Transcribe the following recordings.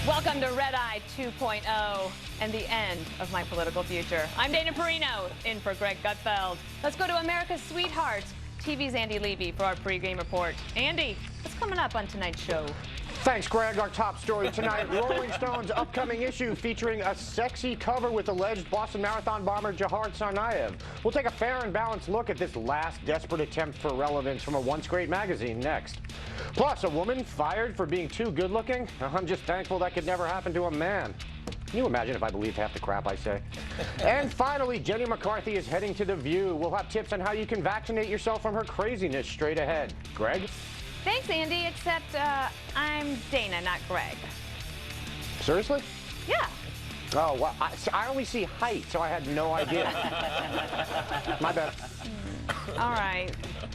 Welcome to Red Eye 2.0 and the end of my political future. I'm Dana Perino, in for Greg Gutfeld. Let's go to America's Sweetheart, TV's Andy Levy, for our pregame report. Andy, what's coming up on tonight's show? Thanks, Greg. Our top story tonight, Rolling Stone's upcoming issue featuring a sexy cover with alleged Boston Marathon bomber Jahar Tsarnaev. We'll take a fair and balanced look at this last desperate attempt for relevance from a once great magazine next. Plus, a woman fired for being too good-looking? I'm just thankful that could never happen to a man. Can you imagine if I believed half the crap I say? And finally, Jenny McCarthy is heading to The View. We'll have tips on how you can vaccinate yourself from her craziness straight ahead. Greg? Thanks, Andy, except I'm Dana, not Greg. Seriously? Yeah. Oh, well, I only see height, so I had no idea. My bad. All right.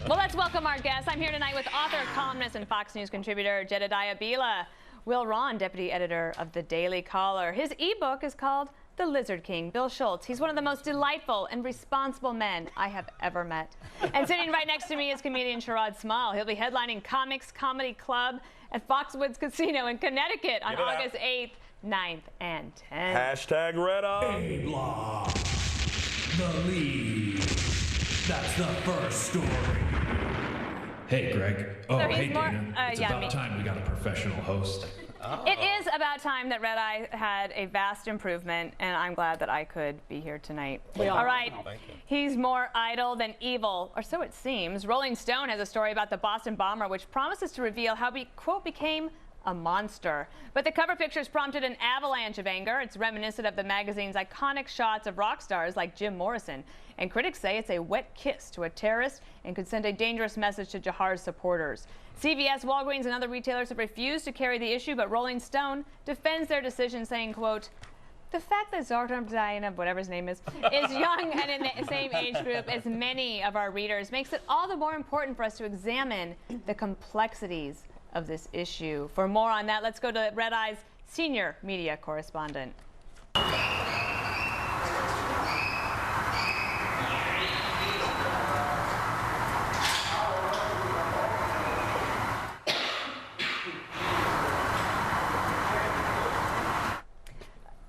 Well, let's welcome our guest. I'm here tonight with author, columnist, and Fox News contributor Jedediah Bila. Will Ron, deputy editor of The Daily Caller. His ebook is called The Lizard King. Bill Schultz. He's one of the most delightful and responsible men I have ever met. And sitting right next to me is comedian Sherrod Small. He'll be headlining Comics Comedy Club at Foxwoods Casino in Connecticut on August 8th, 9th, and 10th. Hashtag Red Eye. A-Block. The lead. That's the first story. Hey, Greg. Oh, So hey, more, Dana. It's yeah, about me. time we got a professional host. It is about time that Red Eye had a vast improvement, and I'm glad that I could be here tonight. All right, he's more idle than evil, or so it seems. Rolling Stone has a story about the Boston bomber, which promises to reveal how he, quote, became a monster. But the cover pictures prompted an avalanche of anger. It's reminiscent of the magazine's iconic shots of rock stars like Jim Morrison. And critics say it's a wet kiss to a terrorist and could send a dangerous message to Jahar's supporters. CVS, Walgreens, and other retailers have refused to carry the issue, but Rolling Stone defends their decision, saying, quote, the fact that Jedediah, whatever his name is young and in the same age group as many of our readers makes it all the more important for us to examine the complexities of this issue. For more on that, let's go to Red Eye's senior media correspondent.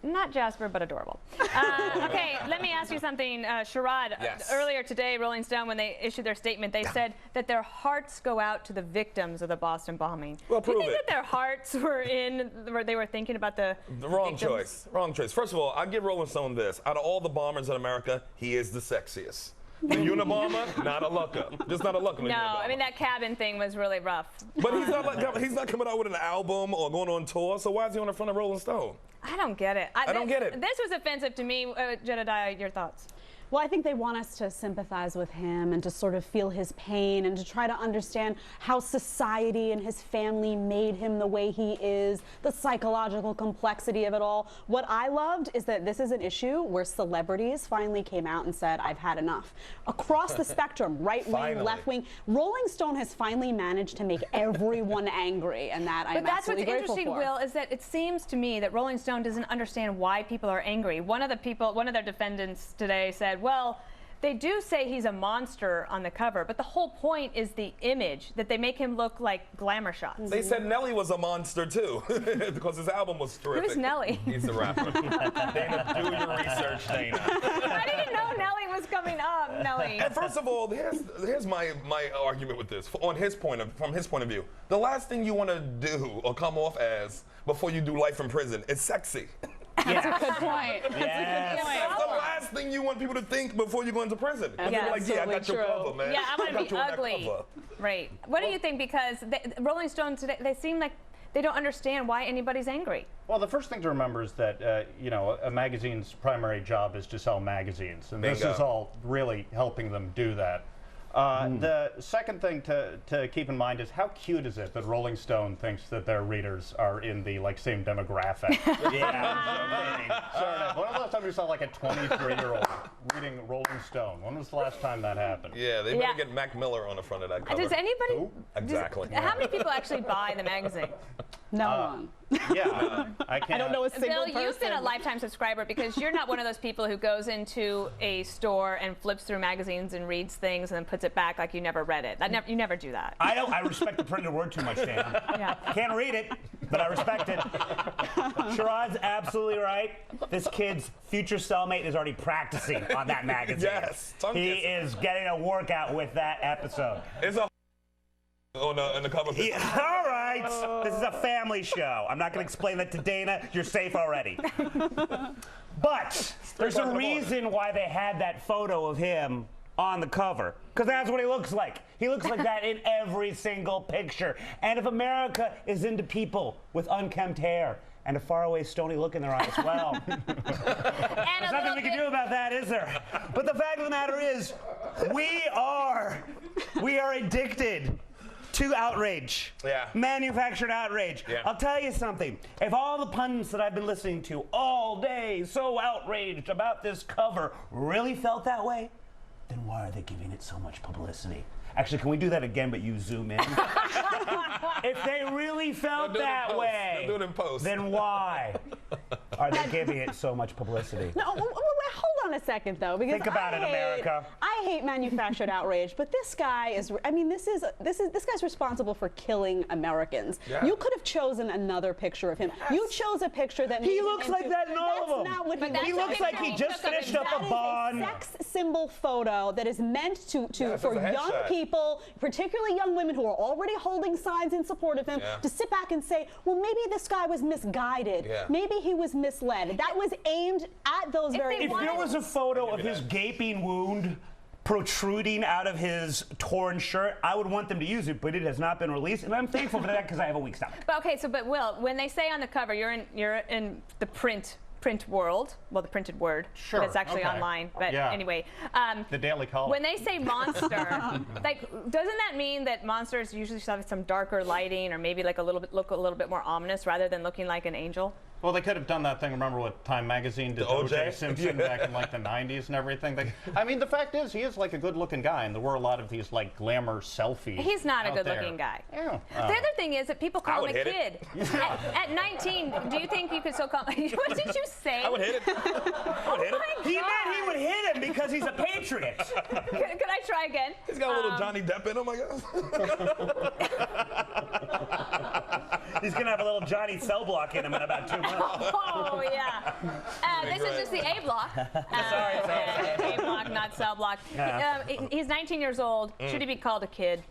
Not Jasper, but adorable. Okay, let me ask you something, Sherrod. Yes. Earlier today, Rolling Stone, when they issued their statement, they said that their hearts go out to the victims of the Boston bombing. Well, Do you prove think it. that their hearts were in, where they were thinking about the Wrong victims? choice. Wrong choice. First of all, I give Rolling Stone this. Out of all the bombers in America, he is the sexiest. The Unabomber, not a looker. Just not a looker. No, I mean, that cabin thing was really rough. But he's not coming out with an album or going on tour, so why is he on the front of Rolling Stone? I don't get it. I don't get it. This was offensive to me. Jedediah, your thoughts? Well, I think they want us to sympathize with him and to sort of feel his pain and to try to understand how society and his family made him the way he is, the psychological complexity of it all. What I loved is that this is an issue where celebrities finally came out and said, I've had enough. Across the spectrum, right-wing, left-wing, Rolling Stone has finally managed to make everyone angry, and that I'm absolutely grateful for. But that's what's interesting, Will, is that it seems to me that Rolling Stone doesn't understand why people are angry. One of their defendants today said, well, they do say he's a monster on the cover, but the whole point is the image, that they make him look like glamour shots. They said Nelly was a monster, too, because his album was terrific. Who's Nelly? He's the rapper. Dana, do your research, Dana. I didn't know Nelly was coming up, Nelly. And first of all, here's my argument with this. From his point of view, the last thing you want to do or come off as before you do life in prison is sexy. That's a good point. Yes. That's the last thing you want people to think before you go into prison. That's They're like, yeah, I got your cover, man. Yeah, I want to got be you on that ugly. cover. Right. What do you think? Because Rolling Stone today, they seem like they don't understand why anybody's angry. Well, the first thing to remember is that, you know, a magazine's primary job is to sell magazines. And this Bingo. is all really helping them do that. The second thing to keep in mind is how cute is it that Rolling Stone thinks that their readers are in the same demographic? Yeah. When was the last time you saw like a 23-year-old reading Rolling Stone? When was the last time that happened? Yeah, they better get Mac Miller on the front of that cover. Does anybody? Who? Exactly. How many people actually buy the magazine? No one. Yeah, I can't. I don't know a single Bill, person. you've been a lifetime subscriber because you're not one of those people who goes into a store and flips through magazines and reads things and then puts it back like you never read it. You never do that. I respect the printed word too much, Dan. Yeah. Can't read it. but I respect it. Sherrod's absolutely right. This kid's future cellmate is already practicing on that magazine. Yes. He is getting a workout with that episode. It's a on the cover picture. All right. This is a family show. I'm not going to explain that to Dana. You're safe already. But there's a reason why they had that photo of him on the cover, because that's what he looks like. He looks like that in every single picture. And if America is into people with unkempt hair and a faraway stony look in their eyes, well, there's nothing we can do about that, is there? But the fact of the matter is, we are addicted to outrage. Yeah. Manufactured outrage. Yeah. I'll tell you something. If all the pundits that I've been listening to all day, so outraged about this cover, really felt that way, then why are they giving it so much publicity? Actually, can we do that again, but you zoom in? If they really felt that way, do it in post. then why are they giving it so much publicity? No, wait, hold on a second, though, because Think about it, America. I hate manufactured outrage, but this guy is. I mean, this guy's responsible for killing Americans. Yeah. You could have chosen another picture of him. Yes. You chose a picture that he looks like that in all of them. That's not what he looks like he just finished up a bond. That is a sex symbol photo that is meant for young people, particularly young women who are already holding signs in support of him, to sit back and say, well, maybe this guy was misguided. Yeah. Maybe he was misled. That was aimed at those very If there was a photo of his gaping wound protruding out of his torn shirt, I would want them to use it, but it has not been released, and I'm thankful for that because I have a weak stomach. But okay, but Will, when they say on the cover, you're in the print world, well, the printed word, Sure, but it's actually online. But anyway, the Daily Caller. When they say monster, like, doesn't that mean that monsters usually have some darker lighting, or maybe like look a little bit more ominous, rather than looking like an angel? Well, they could have done that thing. Remember what Time Magazine did to O.J. Simpson back in like the 90s and everything? I mean, the fact is, he is like a good-looking guy, and there were a lot of these like glaler selfies. He's not a good-looking guy. Yeah. The other thing is that people call him a kid. At 19, do you think you could still call him? What did you say? I would hit it. I would hit it. He meant he would hit him because he's a patriot. Could I try again? He's got a little Johnny Depp in him, I guess. He's gonna have a little Johnny cell block in him in about 2 months. Oh yeah. This is just the A block. Sorry. A block, not cell block. Yeah. He's 19 years old. Should he be called a kid?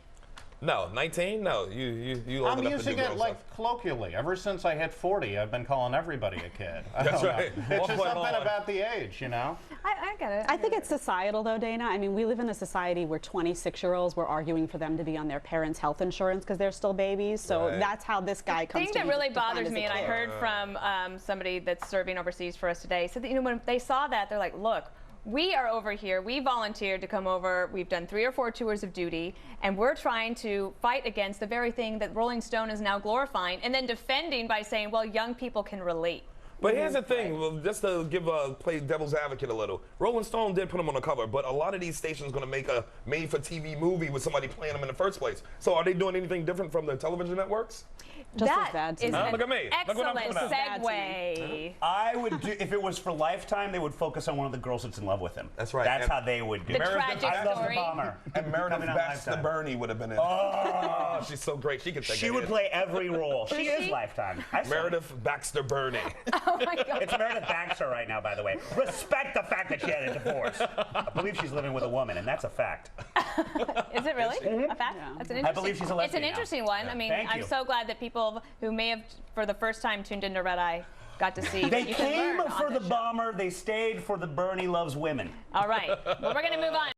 No, 19? No, you old I'm enough using to do it like colloquially. Ever since I hit 40, I've been calling everybody a kid. That's right. It's just something about the age, you know? I get it. I think it's societal, though, Dana. I mean, we live in a society where 26-year-olds were arguing for them to be on their parents' health insurance because they're still babies. So that's how this guy comes to The thing that really bothers me, and I heard from somebody that's serving overseas for us today, said that, you know, when they saw that, they're like, look, we are over here. We volunteered to come over. We've done 3 or 4 tours of duty, and we're trying to fight against the very thing that Rolling Stone is now glorifying and then defending by saying, well, young people can relate. But here's the thing, well, just to play devil's advocate a little. Rolling Stone did put him on the cover, but a lot of these stations going to make a made-for-TV movie with somebody playing them in the first place. So are they doing anything different from the television networks? Just that as bad to is me. an Look at me. Look what I'm excellent talking about. segue. I would do, if it was for Lifetime, they would focus on one of the girls that's in love with him. That's right. That's And how they would do The it. tragic I love story. the bomber. And Meredith Coming on Baxter Lifetime. Burney would have been in. Oh, She's so great. She could take she a would hit. play every role. She is she? Lifetime. I saw it. Meredith Baxter Burney. Oh my God. It's Meredith Baxter right now, by the way. Respect the fact that she had a divorce. I believe she's living with a woman, and that's a fact. Is it really a fact? Yeah. That's an I interesting. believe she's a It's lesbian an now. interesting one. I mean, Thank I'm you. so glad that people who may have, for the first time, tuned into Red Eye, got to see. They that you can came learn for on the this show. bomber. They stayed for the Bernie loves women. All right. Well, we're going to move on.